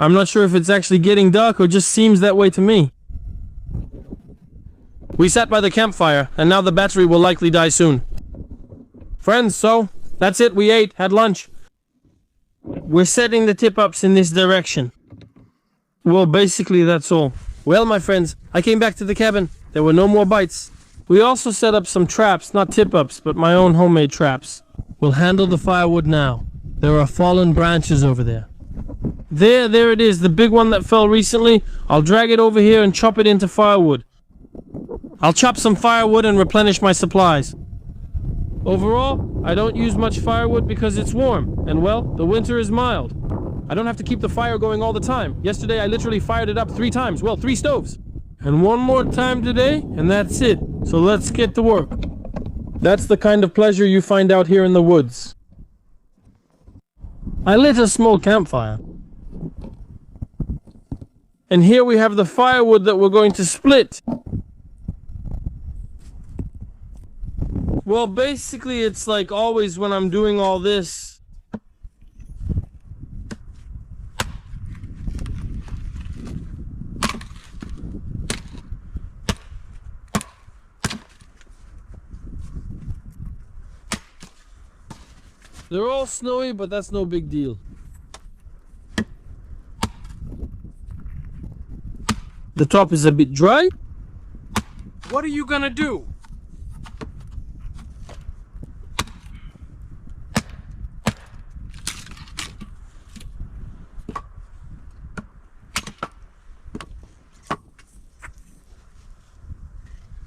I'm not sure if it's actually getting dark or just seems that way to me. We sat by the campfire, and now the battery will likely die soon. Friends, so that's it. We ate, had lunch. We're setting the tip-ups in this direction. Well, basically that's all. Well, my friends, I came back to the cabin. There were no more bites. We also set up some traps, not tip-ups, but my own homemade traps. We'll handle the firewood now. There are fallen branches over there. There it is, the big one that fell recently. I'll drag it over here and chop it into firewood. I'll chop some firewood and replenish my supplies. Overall, I don't use much firewood because it's warm, and well, the winter is mild. I don't have to keep the fire going all the time. Yesterday I literally fired it up 3 times, well, 3 stoves. And one more time today, and that's it. So let's get to work. That's the kind of pleasure you find out here in the woods. I lit a small campfire. And here we have the firewood that we're going to split. Well, basically it's like always when I'm doing all this. They're all snowy, but that's no big deal. The top is a bit dry. What are you gonna do?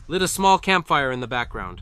Lit a small campfire in the background.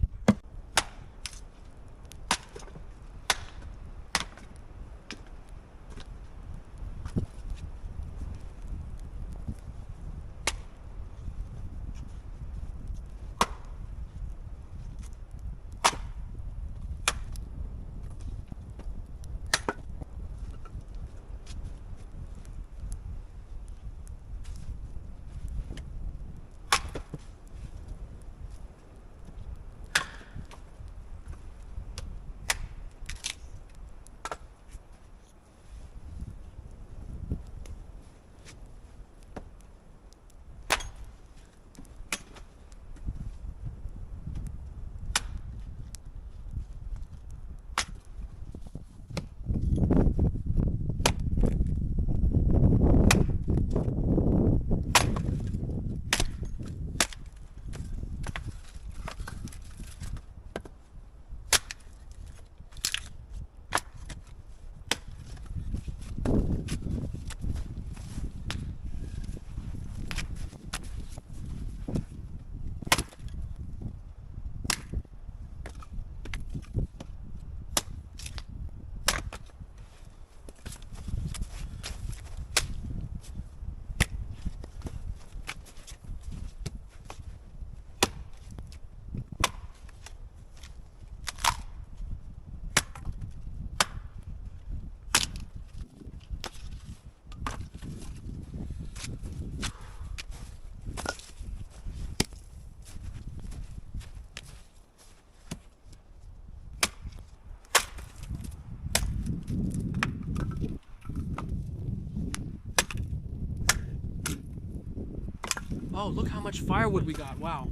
Oh, look how much firewood we got. Wow.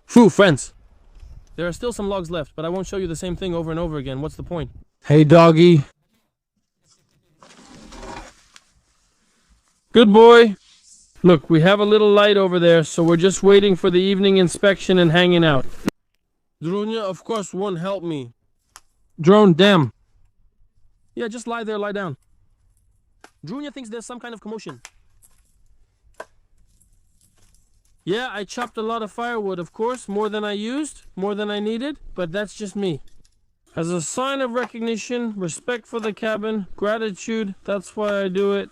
Phew, friends. There are still some logs left, but I won't show you the same thing over and over again. What's the point? Hey, doggy. Good boy. Look, we have a little light over there, so we're just waiting for the evening inspection and hanging out. Drunia, of course, won't help me. Drone, damn. Yeah, just lie there, lie down. Drunia thinks there's some kind of commotion. Yeah, I chopped a lot of firewood, of course, more than I used, more than I needed, but that's just me. As a sign of recognition, respect for the cabin, gratitude, that's why I do it.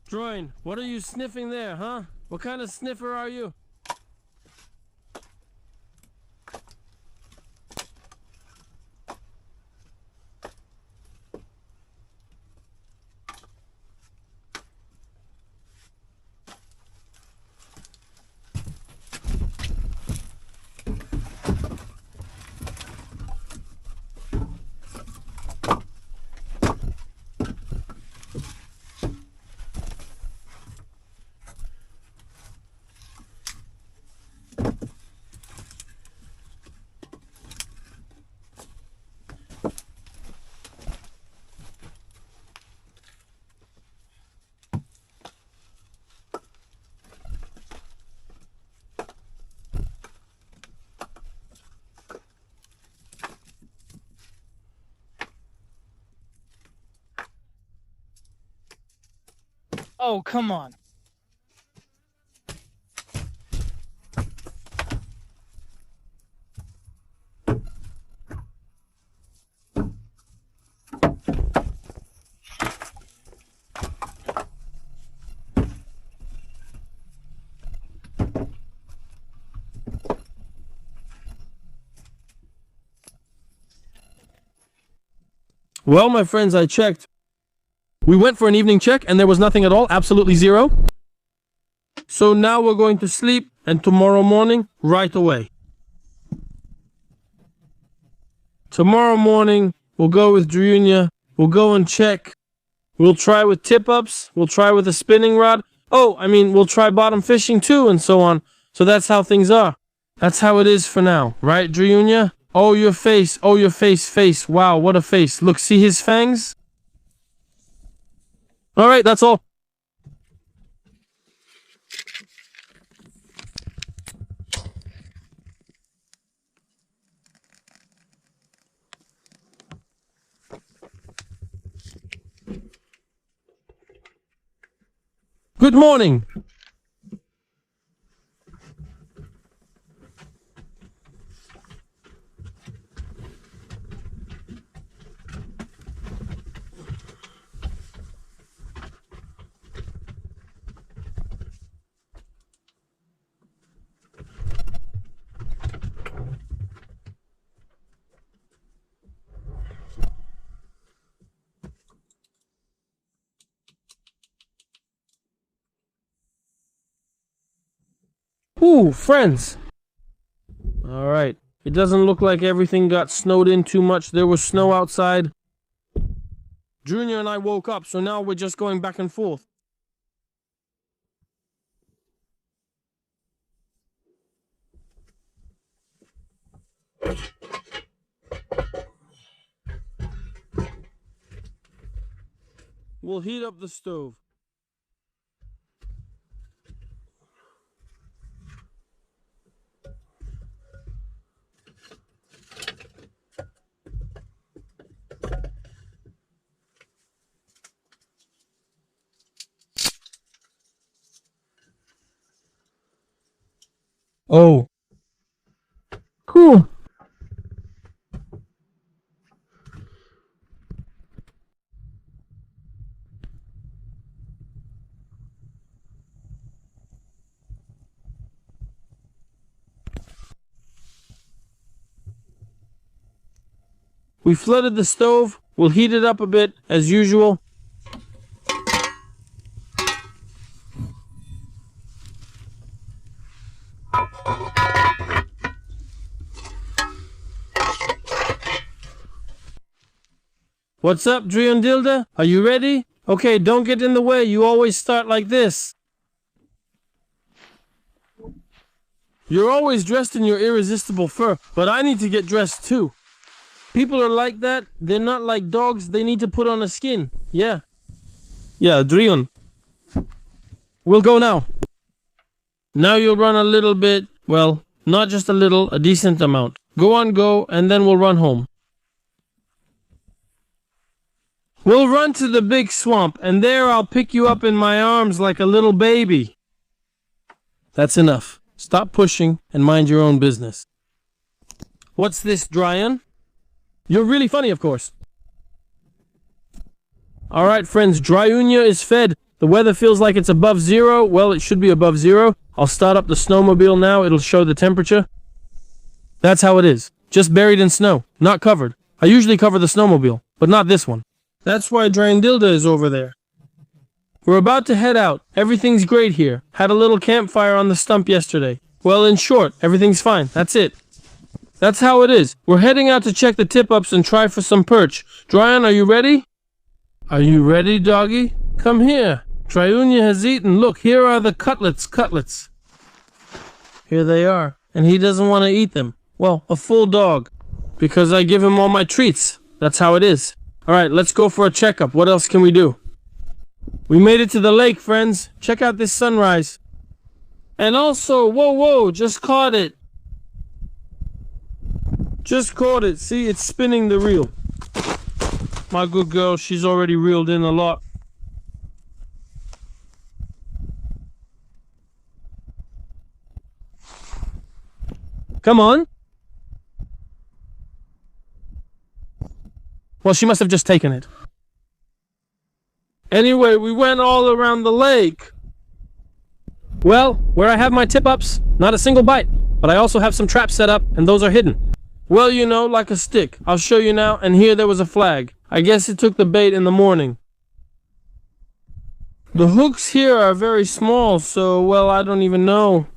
Droin, what are you sniffing there, huh? What kind of sniffer are you? Oh, come on. Well, my friends, I checked. We went for an evening check and there was nothing at all, absolutely zero. So now we're going to sleep and tomorrow morning, right away. Tomorrow morning, we'll go with Drunia, we'll go and check. We'll try with tip-ups, we'll try with a spinning rod. Oh, I mean, we'll try bottom fishing too and so on. So that's how things are. That's how it is for now, right, Drunia? Oh, your face, face. Wow, what a face. Look, see his fangs? All right, that's all. Good morning. Ooh, friends. All right. It doesn't look like everything got snowed in too much. There was snow outside. Junior and I woke up, so now we're just going back and forth. We'll heat up the stove. Oh. Cool. We flooded the stove. We'll heat it up a bit, as usual. What's up, Driondilda? Are you ready? Okay, don't get in the way. You always start like this. You're always dressed in your irresistible fur, but I need to get dressed too. People are like that. They're not like dogs. They need to put on a skin. Yeah. Yeah, Drion. We'll go now. Now you'll run a little bit, well, Not just a little, a decent amount. Go on, go, and then we'll run home. We'll run to the big swamp, and there I'll pick you up in my arms like a little baby. That's enough. Stop pushing and mind your own business. What's this, Dryan? You're really funny, of course. Alright, friends, Dryunia is fed. The weather feels like it's above zero. Well, it should be above zero. I'll start up the snowmobile now. It'll show the temperature. That's how it is. Just buried in snow. Not covered. I usually cover the snowmobile, but not this one. That's why Dryandilda is over there. We're about to head out. Everything's great here. Had a little campfire on the stump yesterday. Well, in short, everything's fine. That's it. That's how it is. We're heading out to check the tip-ups and try for some perch. Dryan, are you ready? Are you ready, doggy? Come here. Dryunia has eaten. Look, here are the cutlets. Here they are. And he doesn't want to eat them. Well, a full dog. Because I give him all my treats. That's how it is. Alright, let's go for a checkup. What else can we do? We made it to the lake, friends. Check out this sunrise. And also, whoa, just caught it. Just caught it. See, it's spinning the reel. My good girl, she's already reeled in a lot. Come on. Well, she must have just taken it. Anyway, we went all around the lake. Well, where I have my tip-ups, not a single bite. But I also have some traps set up, and those are hidden. Well, you know, like a stick. I'll show you now, and here there was a flag. I guess it took the bait in the morning. The hooks here are very small, so, well, I don't even know.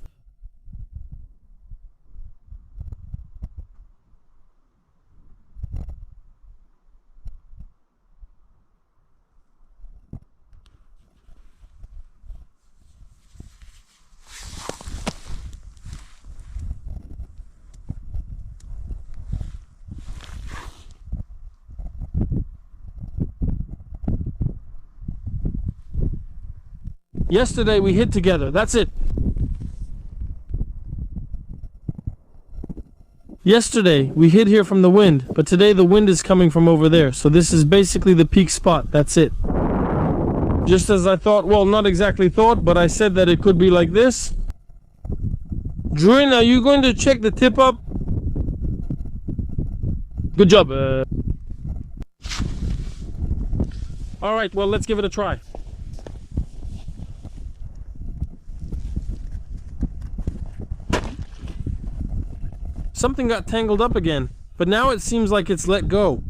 Yesterday we hid together, that's it. Yesterday we hid here from the wind, but today the wind is coming from over there, so this is basically the peak spot, that's it. Just as I thought, well, not exactly thought, but I said that it could be like this. Druin, are you going to check the tip up? Good job. Alright, well, let's give it a try. Something got tangled up again, but now it seems like it's let go.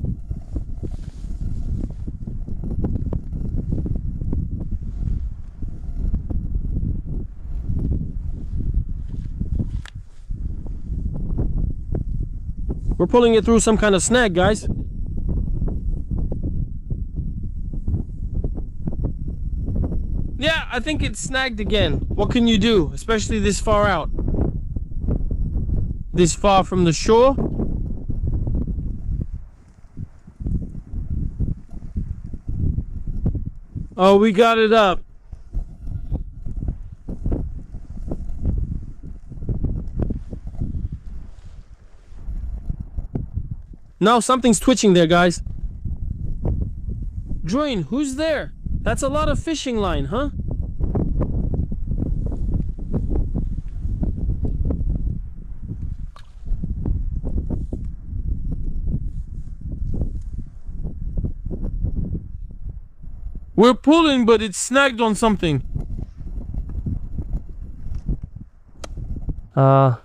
We're pulling it through some kind of snag, guys. Yeah, I think it's snagged again. What can you do, especially this far out? This far from the shore? Oh, we got it up. No, something's twitching there, guys. Druin, who's there? That's a lot of fishing line, huh? We're pulling, but it's snagged on something. That's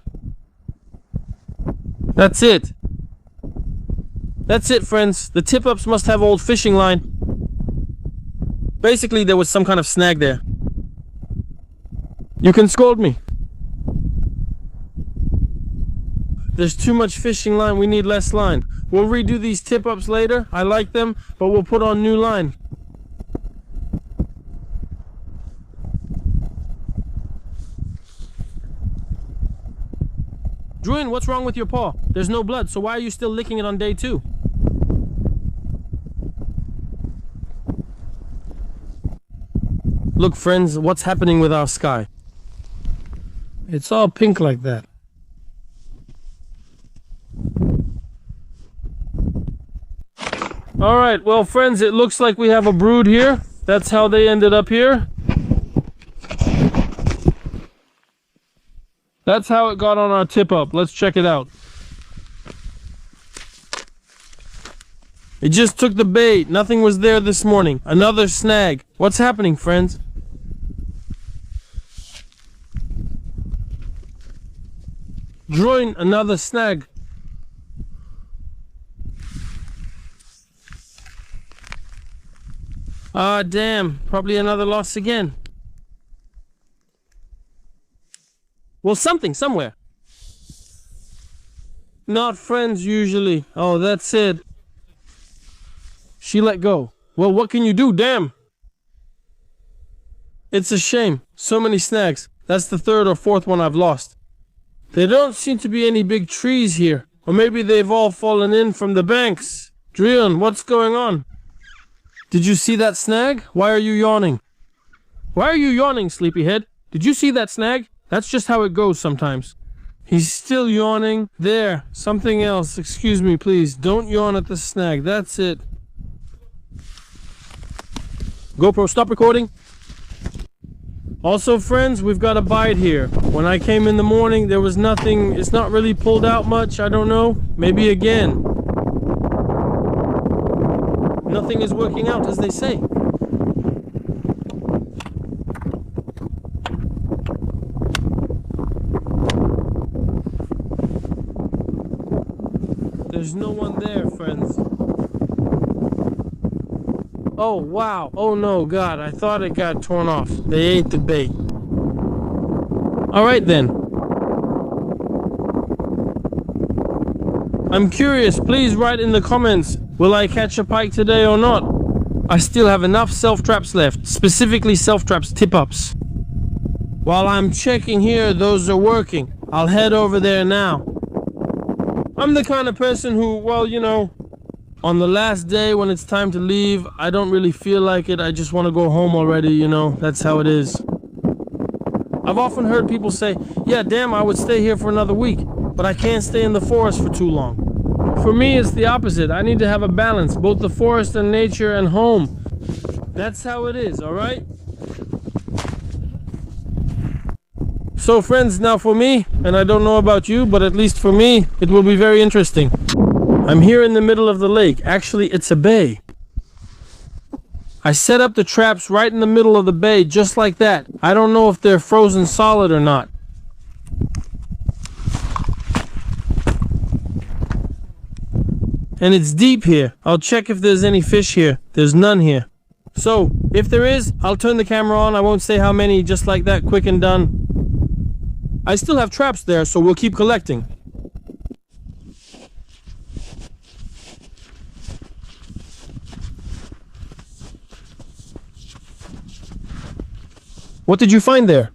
it. That's it, friends. The tip-ups must have old fishing line. Basically, there was some kind of snag there. You can scold me. There's too much fishing line. We need less line. We'll redo these tip-ups later. I like them, but we'll put on new line. Druin, what's wrong with your paw? There's no blood, so why are you still licking it on day 2? Look, friends, what's happening with our sky? It's all pink like that. Alright, well friends, it looks like we have a brood here. That's how they ended up here. That's how it got on our tip up. Let's check it out. It just took the bait. Nothing was there this morning. Another snag. What's happening, friends? Join another snag. Ah, damn. Probably another loss again. Well, something, somewhere. Not friends, usually. Oh, that's it. She let go. Well, what can you do? Damn. It's a shame. So many snags. That's the third or fourth one I've lost. There don't seem to be any big trees here. Or maybe they've all fallen in from the banks. Drion, what's going on? Did you see that snag? Why are you yawning? Why are you yawning, sleepyhead? Did you see that snag? That's just how it goes sometimes. He's still yawning. There, something else. Excuse me, please. Don't yawn at the snag. That's it. GoPro, stop recording. Also, friends, we've got a bite here. When I came in the morning, there was nothing. It's not really pulled out much. I don't know. Maybe again. Nothing is working out, as they say. There's no one there, friends. Oh, wow. Oh, no, God. I thought it got torn off. They ate the bait. All right, then. I'm curious. Please write in the comments. Will I catch a pike today or not? I still have enough self-traps left. Specifically self-traps tip-ups. While I'm checking here, those are working. I'll head over there now. I'm the kind of person who, well, you know, on the last day when it's time to leave, I don't really feel like it. I just want to go home already, you know. That's how it is. I've often heard people say, yeah, damn, I would stay here for another week, but I can't stay in the forest for too long. For me, it's the opposite. I need to have a balance, both the forest and nature and home. That's how it is, all right? So friends, now for me, and I don't know about you, but at least for me, it will be very interesting. I'm here in the middle of the lake. Actually, it's a bay. I set up the traps right in the middle of the bay, just like that. I don't know if they're frozen solid or not. And it's deep here. I'll check if there's any fish here. There's none here. So, if there is, I'll turn the camera on. I won't say how many, just like that, quick and done. I still have traps there, so we'll keep collecting. What did you find there?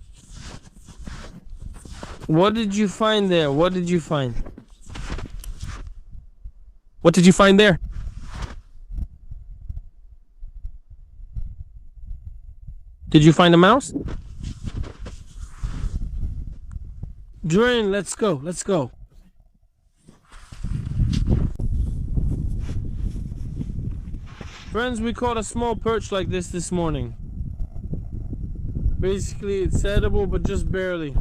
What did you find there? What did you find? What did you find there? Did you find a mouse? Drain, let's go, let's go. Friends, we caught a small perch like this morning. Basically, it's edible, but just barely.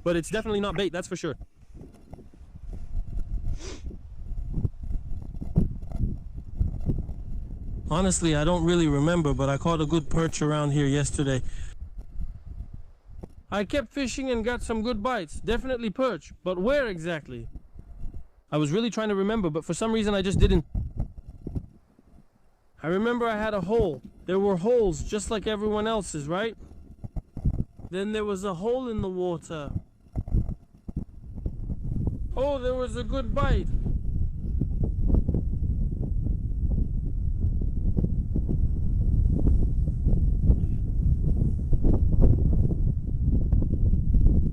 But it's definitely not bait, that's for sure. Honestly, I don't really remember, but I caught a good perch around here yesterday. I kept fishing and got some good bites. Definitely perch, but where exactly? I was really trying to remember, but for some reason I just didn't. I remember I had a hole. There were holes just like everyone else's, right? Then there was a hole in the water. Oh, there was a good bite.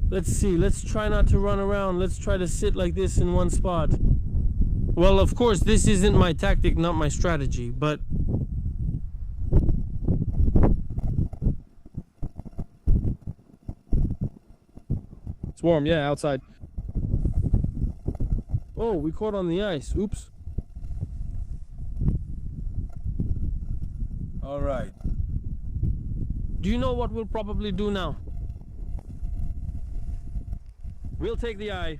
Let's see, let's try not to run around. Let's try to sit like this in one spot. Well, of course, this isn't my tactic, not my strategy, but... It's warm, yeah, outside. Oh, we caught on the ice. Oops. All right. Do you know what we'll probably do now? We'll take the eye.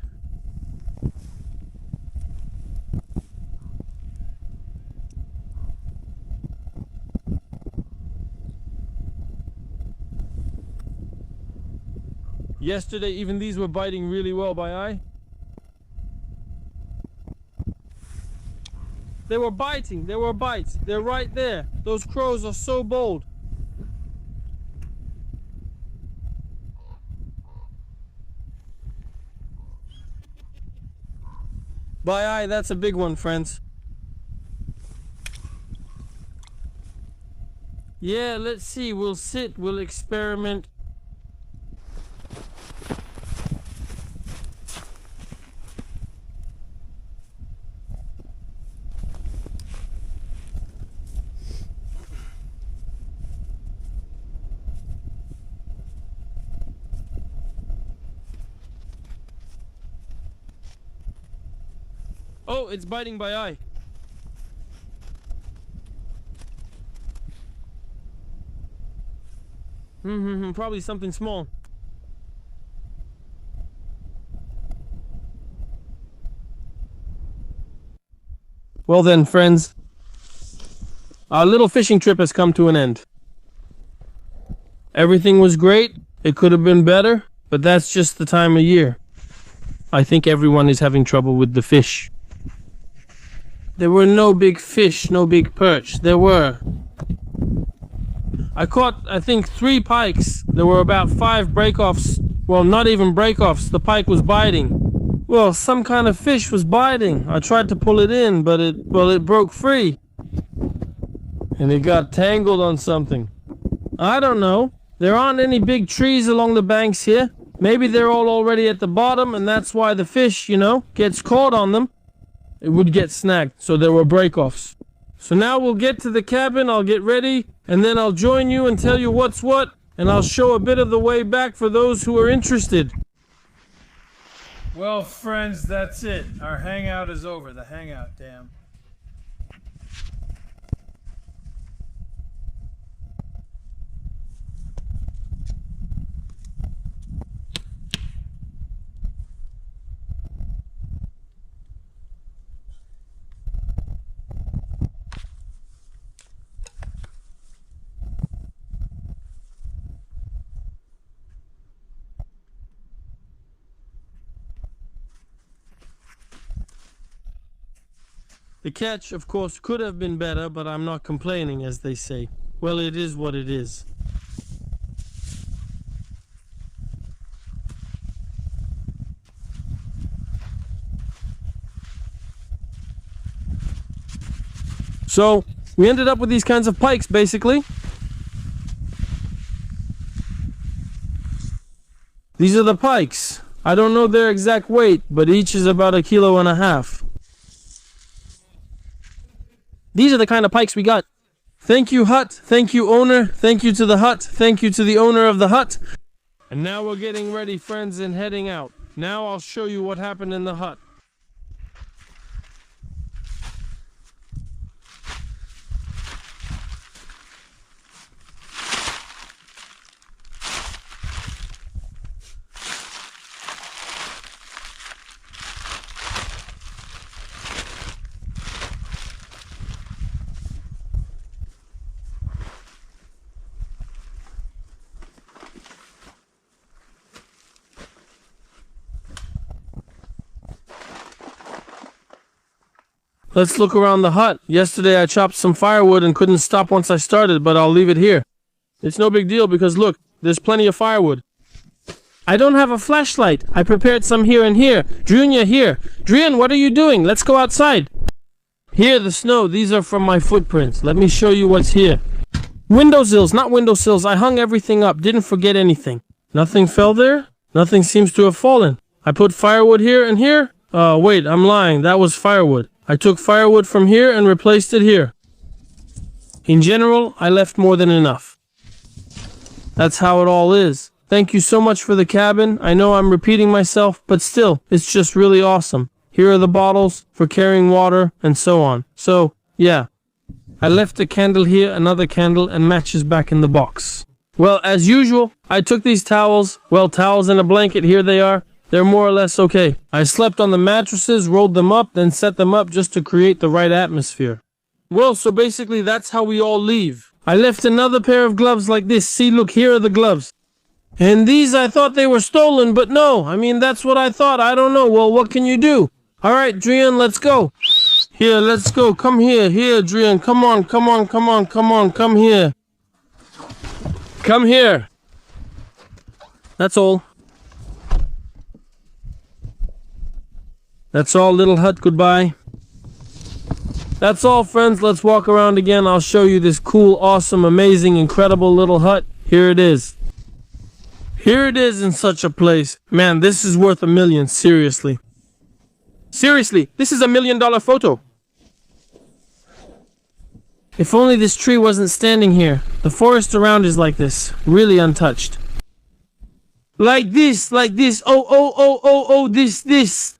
Yesterday, even these were biting really well by eye. They were biting, there were bites. They're right there. Those crows are so bold. By eye, that's a big one, friends. Yeah, let's see. We'll sit, we'll experiment. Oh, it's biting by eye. Probably something small. Well then, friends, our little fishing trip has come to an end. Everything was great. It could have been better, but that's just the time of year. I think everyone is having trouble with the fish. There were no big fish, no big perch. There were. I caught, I think, 3 pikes. There were about 5 break-offs. Well, not even break-offs. The pike was biting. Well, some kind of fish was biting. I tried to pull it in, but it broke free. And it got tangled on something. I don't know. There aren't any big trees along the banks here. Maybe they're all already at the bottom, and that's why the fish, gets caught on them. It would get snagged, so there were break-offs. So now we'll get to the cabin, I'll get ready, and then I'll join you and tell you what's what, and I'll show a bit of the way back for those who are interested. Well, friends, that's it. Our hangout is over. The hangout, damn. The catch, of course, could have been better, but I'm not complaining, as they say. Well, it is what it is. So, we ended up with these kinds of pikes, basically. These are the pikes. I don't know their exact weight, but each is about 1.5 kilos. These are the kind of pikes we got. Thank you, hut. Thank you, owner. Thank you to the hut. Thank you to the owner of the hut. And now we're getting ready, friends, and heading out. Now I'll show you what happened in the hut. Let's look around the hut. Yesterday I chopped some firewood and couldn't stop once I started, but I'll leave it here. It's no big deal because look, there's plenty of firewood. I don't have a flashlight. I prepared some here and here. Junior, here. Drian, what are you doing? Let's go outside. Here, the snow. These are from my footprints. Let me show you what's here. Windowsills, not windowsills. I hung everything up. Didn't forget anything. Nothing fell there? Nothing seems to have fallen. I put firewood here and here. Wait, I'm lying. That was firewood. I took firewood from here and replaced it here. In general, I left more than enough. That's how it all is. Thank you so much for the cabin. I know I'm repeating myself, but still, it's just really awesome. Here are the bottles for carrying water and so on. So, yeah. I left a candle here, another candle, and matches back in the box. Well, as usual, I took these towels. Well, towels and a blanket, here they are. They're more or less okay. I slept on the mattresses, rolled them up, then set them up just to create the right atmosphere. Well, so basically that's how we all leave. I left another pair of gloves like this. See, look, here are the gloves. And these, I thought they were stolen, but no. I mean, that's what I thought. I don't know. Well, what can you do? All right, Drian, let's go. Here, let's go. Come here. Here, Drian. Come on, come on, come on, come on. Come here. Come here. That's all. That's all, little hut. Goodbye. That's all, friends. Let's walk around again. I'll show you this cool, awesome, amazing, incredible little hut. Here it is. Here it is in such a place. Man, this is worth $1 million. Seriously. Seriously, this is $1 million photo. If only this tree wasn't standing here. The forest around is like this, really untouched. Like this, like this. Oh, oh, oh, oh, oh, this.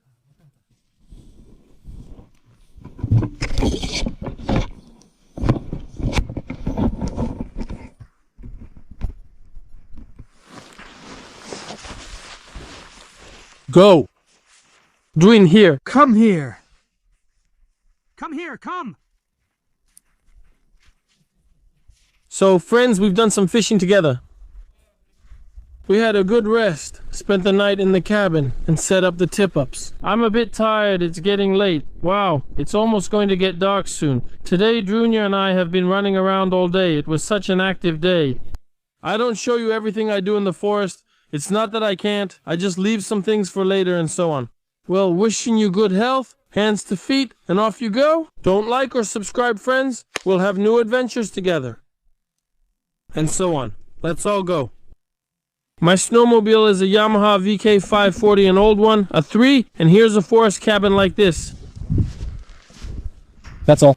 Go. Doing here. Come here. Come here, come. So, friends, we've done some fishing together. We had a good rest, spent the night in the cabin, and set up the tip-ups. I'm a bit tired, it's getting late. Wow, it's almost going to get dark soon. Today, Junior and I have been running around all day. It was such an active day. I don't show you everything I do in the forest. It's not that I can't, I just leave some things for later and so on. Well, wishing you good health, hands to feet, and off you go. Don't like or subscribe, friends. We'll have new adventures together. And so on. Let's all go. My snowmobile is a Yamaha VK540, an old one, a 3, and here's a forest cabin like this. That's all.